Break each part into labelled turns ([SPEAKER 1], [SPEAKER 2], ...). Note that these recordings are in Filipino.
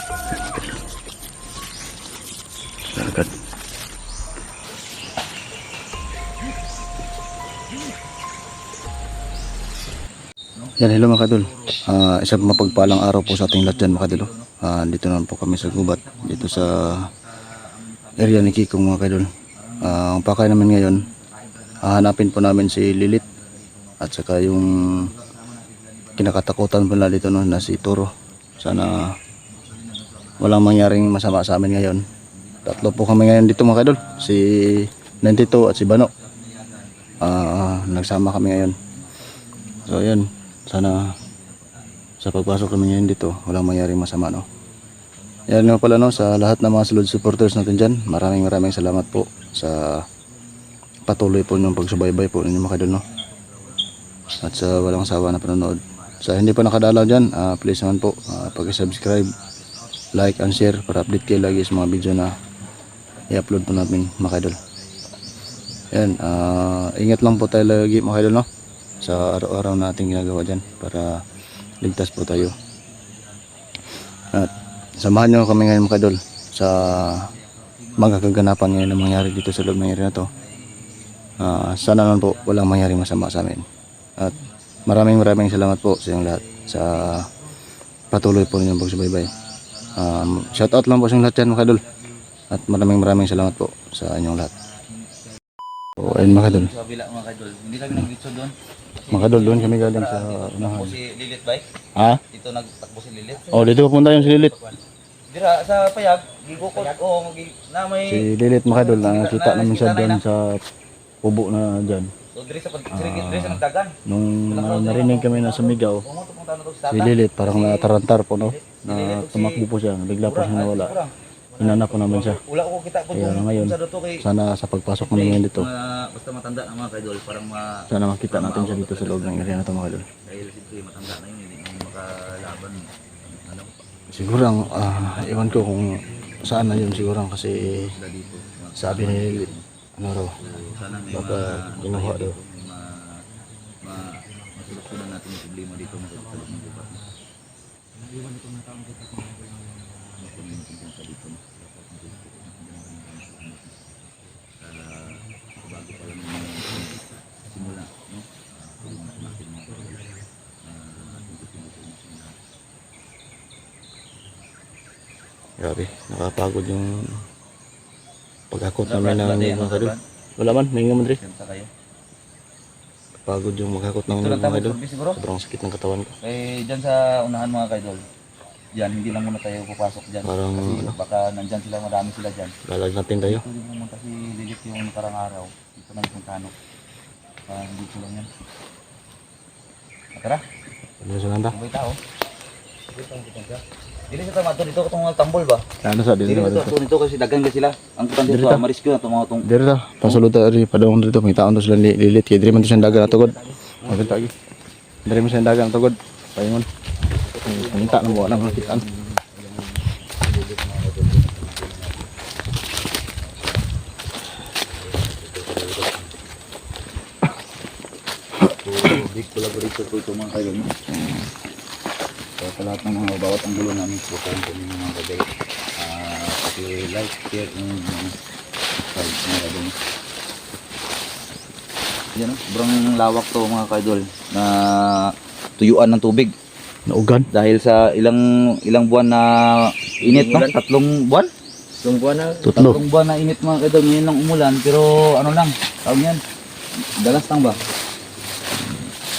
[SPEAKER 1] Agad. Yan, hello mga kadol. Isang mapagpalang araw po sa ating lahat dyan mga kadol. Dito naman po kami sa gubat, dito sa area ni Kikong mga kadol. Ang pakay namin ngayon, hanapin po namin si Lilit at saka yung kinakatakutan po na dito no, na si Toro. Sana walang mangyaring masama sa amin ngayon. Tatlo po kami ngayon dito mga kadol, si 92 at si Bano. Nagsama kami ngayon. So yun, sana sa pagpasok kami ngayon dito walang mangyaring masama no. Yan nga pala no, sa lahat ng mga solid supporters natin dyan, maraming salamat po sa patuloy po yung pagsubaybay po ninyo mga kadol no. At sa walang sawa na panonood. Sa hindi pa nakadalaw dyan, please naman po pag-subscribe, like and share para update kayo lagi sa mga video na i-upload po namin mga kadol. Yan, ingat lang po tayo lagi mga kadol no, sa araw-araw na ating ginagawa dyan para ligtas po tayo. At samahan nyo kami ngayon mga kadol sa mga kaganapan ngayon na mangyari dito sa loob ng area na to. Sana naman po walang mangyaring masama sa amin. At maraming salamat po sa inyong lahat sa patuloy po ninyong pagsubaybay. Shout out lang po sa inyong lahat dyan mga kadol. At maraming salamat po sa inyong lahat. So ayun mga kadol.
[SPEAKER 2] Sa kabila mga kadol, hindi kami nag-litso doon.
[SPEAKER 1] Mga kadol, doon kami galing sa unahan.
[SPEAKER 2] Si Lilit ba?
[SPEAKER 1] Ha?
[SPEAKER 2] Dito nagtakbo si Lilit.
[SPEAKER 1] Oh, dito pupunta yung si Lilit.
[SPEAKER 2] Dira sa payag, gigukod na may
[SPEAKER 1] Si Lilit mga kadol, nakita namin siya doon sa kubo na dyan.
[SPEAKER 2] so diri sa pagsirigit diri sa nagdagan.
[SPEAKER 1] Nung narinig kami na sumigaw,
[SPEAKER 2] Pumunta pong tanong sa
[SPEAKER 1] si Lilit parang natarantar po no, na tumakbo po siya, bigla po siya nawala. Hinanap po namin siya.
[SPEAKER 2] Wala ko kita po
[SPEAKER 1] Kaya ngayon,
[SPEAKER 2] sa doto kay
[SPEAKER 1] sana sa pagpasok namin ngayon dito,
[SPEAKER 2] basta matanda na mga kadol parang
[SPEAKER 1] sana makita natin siya dito sa loob ng area na ito mga kadol.
[SPEAKER 2] dahil siyempre matanda na yun, hindi na makalaban. Ano
[SPEAKER 1] Siguro iwan ko kung saan na yun siguro kasi
[SPEAKER 2] sila dito.
[SPEAKER 1] sabi ni Lilit, ano raw,
[SPEAKER 2] Sana may
[SPEAKER 1] baka kinuha daw.
[SPEAKER 2] masolusyonan natin yung problema dito sa loob ng lugar. Bago pa lang simula, no?
[SPEAKER 1] Grabe, nakapagod yung pag-akot namin ng mga kadol. Wala man, may nga man rin.
[SPEAKER 2] Sa kayo.
[SPEAKER 1] Pagod yung mag-akot ng
[SPEAKER 2] Ito lang
[SPEAKER 1] mga
[SPEAKER 2] tayo
[SPEAKER 1] kadol.
[SPEAKER 2] siguro.
[SPEAKER 1] Sobrang sakit ng katawan ko.
[SPEAKER 2] Eh, dyan sa unahan mga kaidol. Diyan, hindi lang muna tayo papasok dyan.
[SPEAKER 1] Parang,
[SPEAKER 2] kasi
[SPEAKER 1] ano?
[SPEAKER 2] baka nandyan sila, marami sila dyan.
[SPEAKER 1] Lalag natin tayo.
[SPEAKER 2] Ito din pumunta si Lilit yung nakarang araw. Dito na yung kanok. Dito lang yan. Tara,
[SPEAKER 1] Ano sa nanda?
[SPEAKER 2] may tao. Dili sa tama, dito itong tambol ba?
[SPEAKER 1] Ano sa
[SPEAKER 2] Dili
[SPEAKER 1] dito?
[SPEAKER 2] dito kasi dagan ka sila. Ang kutan dito,
[SPEAKER 1] Dito.
[SPEAKER 2] mariskyo na itong itong.
[SPEAKER 1] Dito ta, pasulod ta ri padong dito, may taon to sila Lilit. Kaya diri man to siyang dagan na tugod. Mabenta lagi. Diri man siyang dagan na tugod. Paingon. Minta na mo nang makitaan.
[SPEAKER 2] Big collaborator po ito mga kaidol. So, sa lahat ng mga bawat ang gulo namin, sukain po ng mga kabay. Pati like, share, and subscribe mga kaidol. Yan o, sobrang lawak to mga kaidol na tuyuan ng tubig.
[SPEAKER 1] Naugan.
[SPEAKER 2] Dahil sa ilang buwan na init, no? 3 buwan? 3 buwan na.
[SPEAKER 1] Tutlo.
[SPEAKER 2] 3 buwan na init mga kaidol. Ngayon lang umulan, pero ano lang, tawag yan, dalas lang ba?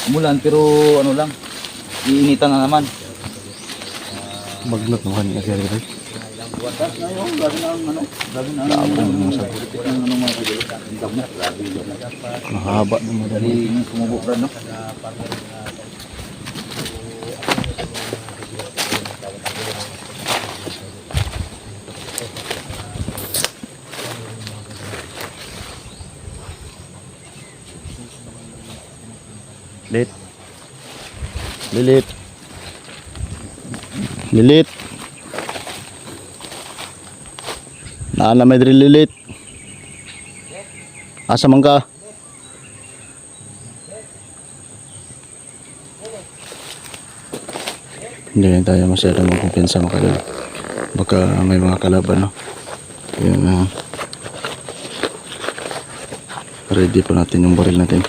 [SPEAKER 2] Umulan, pero ano lang, iinitan na naman.
[SPEAKER 1] Maglot naman ni Agari.
[SPEAKER 2] Watas na yun, grabe na ang ano, grabe na ang mga kaidol. Ang damo, grabe yun.
[SPEAKER 1] Mahaba naman.
[SPEAKER 2] Dali yung sumubo brad, no?
[SPEAKER 1] Lilit. Lilit. Lilit. Naala may diri Lilit. Asa man ka? Hindi tayo masyadong magkumpiyansa mga kadol. Baka may mga kalaban, no? Kaya ready po natin yung baril natin.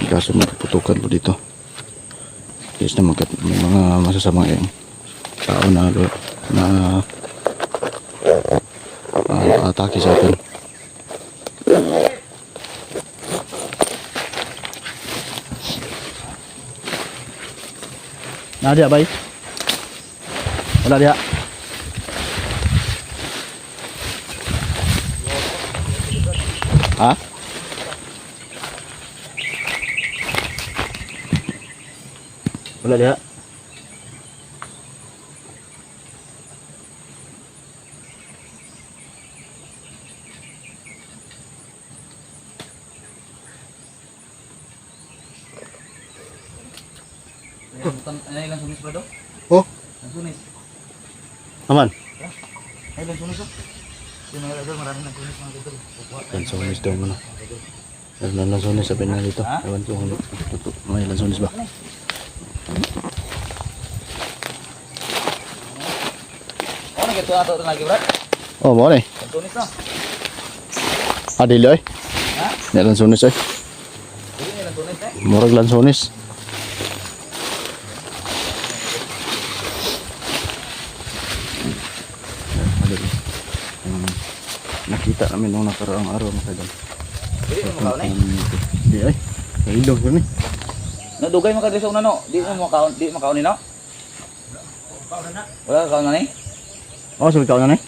[SPEAKER 1] Kaso magputukan po dito. Yes na may mga masasamang yung tao na atake sa atin. Nah dia bay. Wala dia. Ha? Wala dia.
[SPEAKER 2] Ay, lansunis ba daw?
[SPEAKER 1] Oh,
[SPEAKER 2] Lansunis.
[SPEAKER 1] aman.
[SPEAKER 2] Ay, lansunis oh. Yung mga idol, maraming lansunis mga idol.
[SPEAKER 1] Lansones daw muna. Lansones sabi na dito. Ewan ko kung may lansones ba.
[SPEAKER 2] Oh, nagito na ito lagi, Brad.
[SPEAKER 1] Oh, mo ni.
[SPEAKER 2] Lansunis no?
[SPEAKER 1] Adil oy.
[SPEAKER 2] Ha?
[SPEAKER 1] May lansones oy.
[SPEAKER 2] Hindi may lansunis eh.
[SPEAKER 1] Murag lansones. Nakita namin nung nakaraang araw mga kailan.
[SPEAKER 2] Hindi mo makaon eh.
[SPEAKER 1] Di ay. Nahilog kami.
[SPEAKER 2] Nadugay mo ka dito sa una no? Di mo makaon ni no? Wala ka kaon na ni?
[SPEAKER 1] Oh, sabi ka na ni.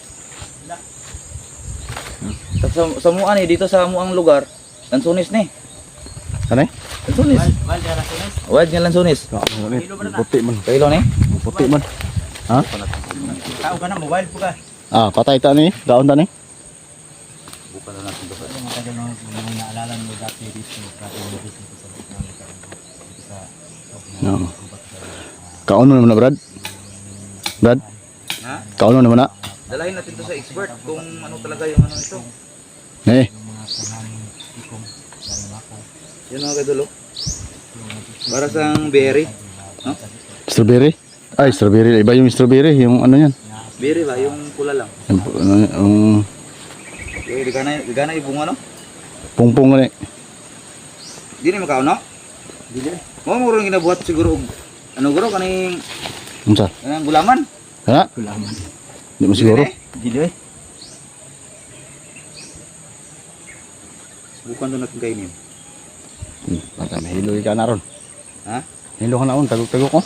[SPEAKER 2] Sa muan eh, dito sa muang lugar, lansunis ni.
[SPEAKER 1] Kanay?
[SPEAKER 2] Lansunis. Wild nga lansunis.
[SPEAKER 1] Puti man.
[SPEAKER 2] Kailo ni?
[SPEAKER 1] Puti man. Ha?
[SPEAKER 3] Tao ka na, mobile po ka.
[SPEAKER 1] Ah, patay ta ni. Gaon ta ni.
[SPEAKER 2] Bukan na natin doon.
[SPEAKER 3] Yung matagal mga naalala mo dati dito, dati mo dito sa dito sa
[SPEAKER 1] No. Kaon mo naman na, Brad? Brad?
[SPEAKER 2] Ha?
[SPEAKER 1] Kaon mo naman na?
[SPEAKER 2] Dalahin natin to sa expert kung ano talaga yung ano ito.
[SPEAKER 1] Eh,
[SPEAKER 3] mga kanang ikong dari mako.
[SPEAKER 2] Yan mga kadulo. Para sa berry. No?
[SPEAKER 1] strawberry? Ay, strawberry. Iba yung strawberry. Yung ano yan.
[SPEAKER 2] Berry ba? Yung pula lang.
[SPEAKER 1] Yung
[SPEAKER 2] Eh, digana yung bunga no?
[SPEAKER 1] pungpong ni.
[SPEAKER 2] Di ni makaon no? Dili. Mo mo rin ginabuhat siguro og ano guro kaning
[SPEAKER 1] Unsa?
[SPEAKER 2] kanang gulaman.
[SPEAKER 1] Ha?
[SPEAKER 3] Kulaman.
[SPEAKER 1] Di mo siguro?
[SPEAKER 3] Dili.
[SPEAKER 2] Bukan to natin kainin.
[SPEAKER 1] Basta mahilo ka na ron.
[SPEAKER 2] Ha?
[SPEAKER 1] Hilo ka na ron. Tagok-tagok ko.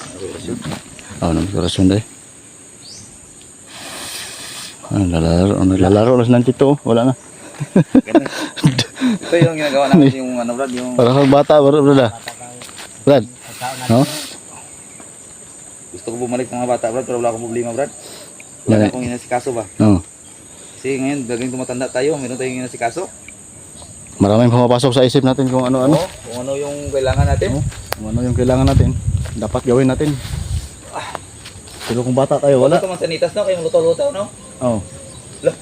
[SPEAKER 1] Oh, nagsurasyon dahil. Naglalaro na ng tito. Wala na.
[SPEAKER 2] Ito yung ginagawa natin yung ano Brad, yung
[SPEAKER 1] Para kang bata, Brad. Brad. No?
[SPEAKER 2] gusto ko bumalik ng mga bata Brad pero wala akong problema Brad.
[SPEAKER 1] Yan
[SPEAKER 2] Wala
[SPEAKER 1] eh.
[SPEAKER 2] akong inasikaso ba?
[SPEAKER 1] No.
[SPEAKER 2] Kasi ngayon gagawin tumatanda tayo, meron tayong inasikaso.
[SPEAKER 1] Maraming pumapasok sa isip natin kung ano-ano.
[SPEAKER 2] Oo, kung ano yung kailangan natin.
[SPEAKER 1] Kung ano yung kailangan natin. Dapat gawin natin. Pero kung bata tayo,
[SPEAKER 2] Wala
[SPEAKER 1] wala.
[SPEAKER 2] ka man sanitas no, kayong luto-luto no?
[SPEAKER 1] Oo.
[SPEAKER 2] Lah.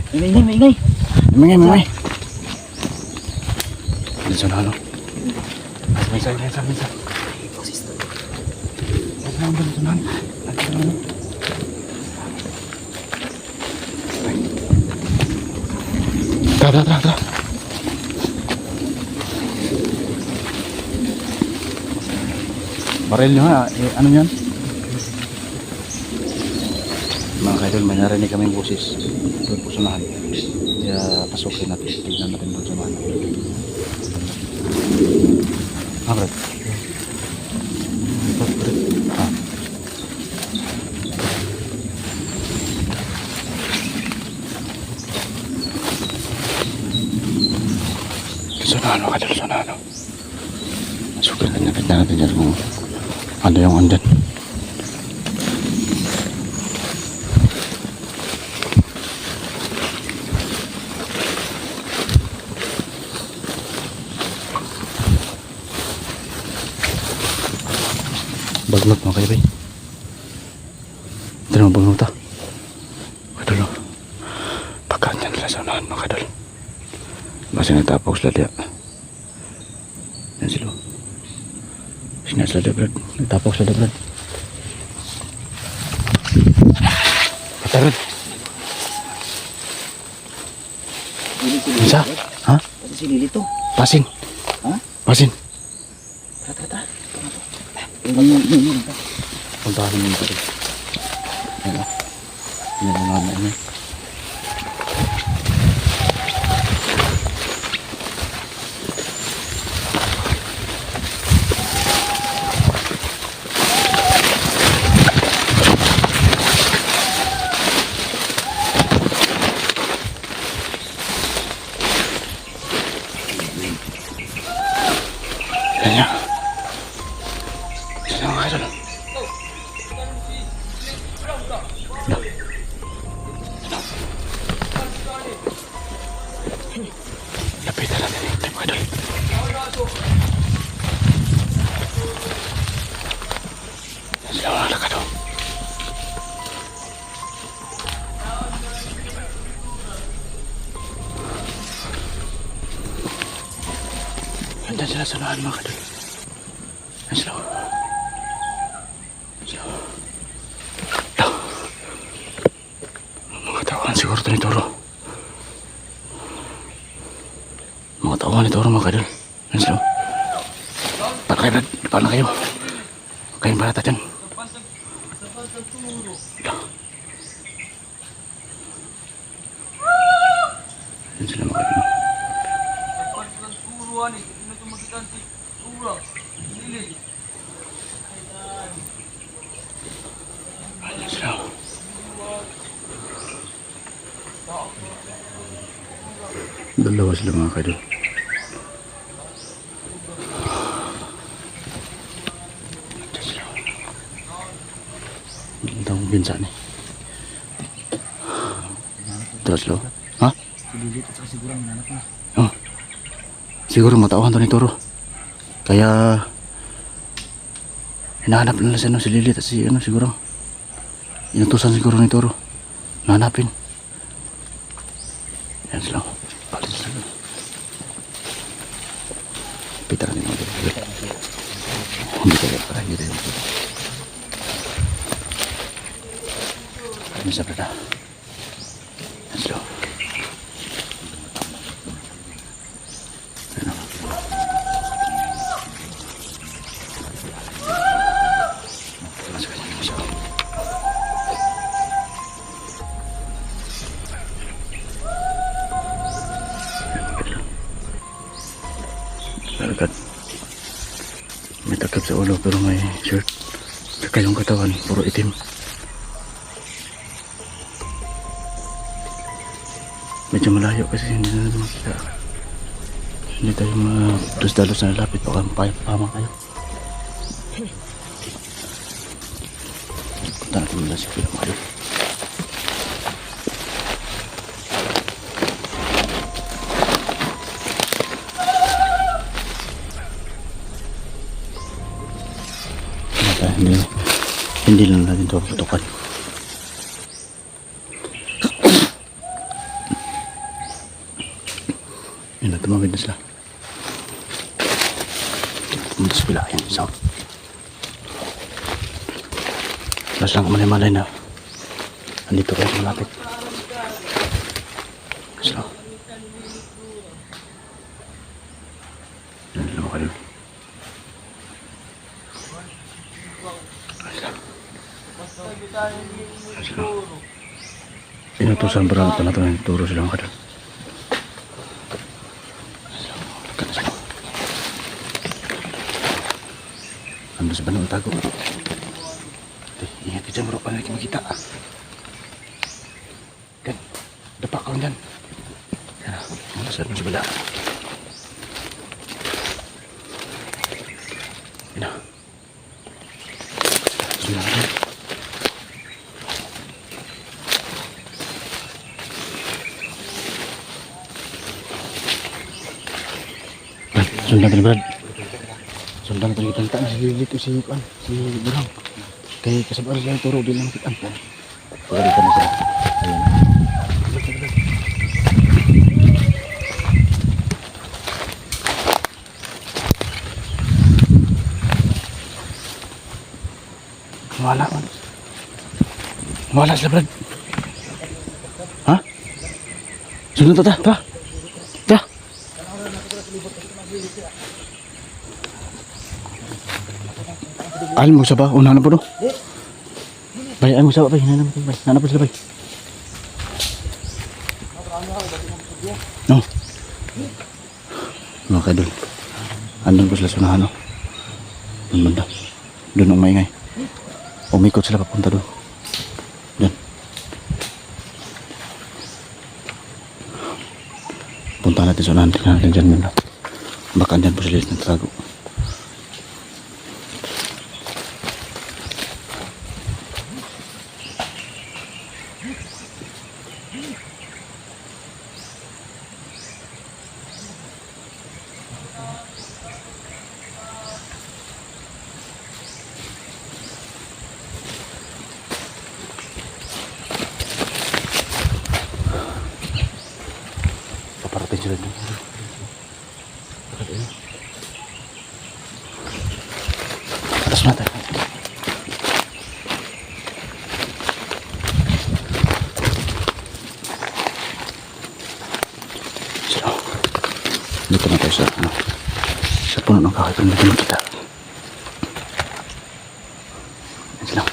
[SPEAKER 3] Ingay.
[SPEAKER 1] Mingay. Ano sa nalo? Minsan. Tara. Baril nyo ha, ano yan? Mga kaidol, may narinig kaming boses doon po sa unahan. Kaya pasukin natin, tignan natin doon sa unahan. Ah, Brad. Ah. Sa unahan, mga kaidol, sa unahan. Pasukin natin dyan kung ano yung andyan. Baglot mga kaibay. Ito naman baglot ah. Kadol oh. Pagkanyan nila sa unahan mga kadol. Basta nagtapos sila diya. Yan sila. Yan sila Brad. Nagtapok sila Brad. Patay Brad. Isa? Ha?
[SPEAKER 2] Kasi si Lilito.
[SPEAKER 1] Pasin.
[SPEAKER 2] Ha?
[SPEAKER 1] Pasin.
[SPEAKER 2] Tara. Yun.
[SPEAKER 1] Puntahan namin ito. Ayan o. Yan ang mga ano. Yan niya. Yan mga idol. Lapitan natin yung tayo mga idol. Yan sila mga lakad o. Yan sila sa lahat mga idol. Yan sila o. Yan sila o. Mga tawanan siguro ito ni Toro. Mga tawanan ni Toro mga kadol. Yan sila. Para kayo Brad. Para na kayo. Kayong barata dyan. Yan sila mga kadol. Yan sila. Dalawa sila mga kadol. Yan sila. Ang tawag binsa ni. Terus lo. Ha?
[SPEAKER 2] Si Lilito sa siguro ang nanap na.
[SPEAKER 1] Oh. Siguro matauhan to ni Toro. Kaya hinahanap nila si, si Lilit at si siguro. Inutusan siguro ni Toro. Nahanapin. Yan sila. Palit sila. Pitar ni mga dito. Hindi kaya para hindi tayo. Ano sa pala? Yan sila. Ano? Masuk aja masuk. Agad. May takip sa ulo pero may shirt. Saka yung katawan, puro itim. Medyo malayo kasi hindi na natin makita. Hindi tayo dalos na lapit. Baka mapayapama kayo. Punta natin mula sa film kayo. Hindi lang natin ito putukan. Yan na, tumawid na sila. Pumunta sa pila. Yan, sound. Plus lang kamalay-malay na andito kayo malapit. So, yan lang ako kayo. Inutusan para ito na ito ng turo sila mga kadal. Ando sa banong tago. Ingat ka dyan, bro. Paano makita? Kan, dapak ka dyan. Yan na, mga saan mo sa bala. Yan na. Sundan ka dyan. Sundan natin, Brad. Sundan natin kita na si Lilito, si Burang. Kaya kasabar siya turo din ng kitan. Pagalitan na siya. Ayan. Wala man. Wala sila, Brad. Ha? Sunod ta, ta. Ta. Alam mo sa ba? Una na po no? Bay, ay mo sa ba? Bay, nana po sila, bay. No. Mga kaidol. Andun po sila sa unahan, no? Doon banda. Doon ang maingay. Umikot sila papunta doon. Doon. Punta natin sa unahan. Tingnan natin dyan muna. Baka dyan po sila nagtago. Paparating sila dun. Atas mata. So, dito na tayo sa ano, sa puno ng kahoy. Pero dito makita. Yan sila.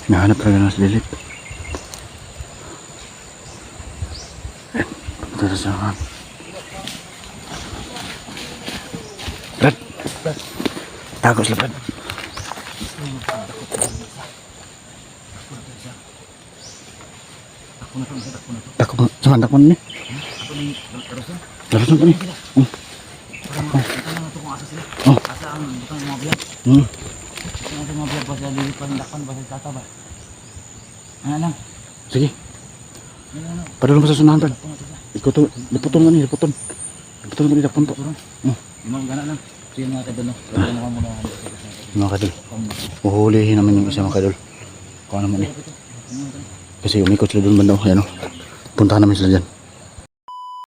[SPEAKER 1] Hinahanap talaga na sa lilit. Punta sa saan. Brad. Tago sila, Brad. Takbo mo. Saan takbo mo ni? Larusan ko ni. Oh. Hmm. Sige. Padulong pa sa sunahan, Brad. Ikuto, liputong nga ni, liputong. Liputong nga ni, lapunto. Mga kadol, uhulihin naman yung isa mga kadol. Kung ano man eh. Kasi umikot sila doon banda. Ayan o, puntahan namin sila dyan.